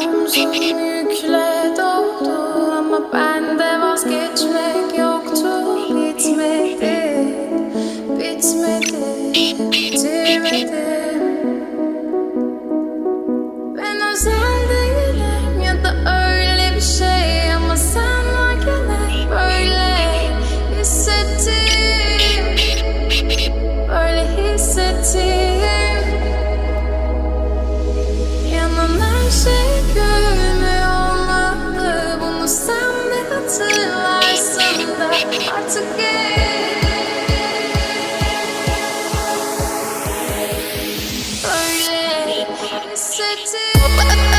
Omzum yükle doldu ama bende vazgeçmek yoktu. Bitmedi, bitmedi, bitirmedim. Ben özel değilim ya da öyle bir şey, ama sen varken hep böyle hissettim, böyle hissettim. Yanan her şey görünmüyor olmalı, bunu sen de hatırlarsın da artık böyle hissettim.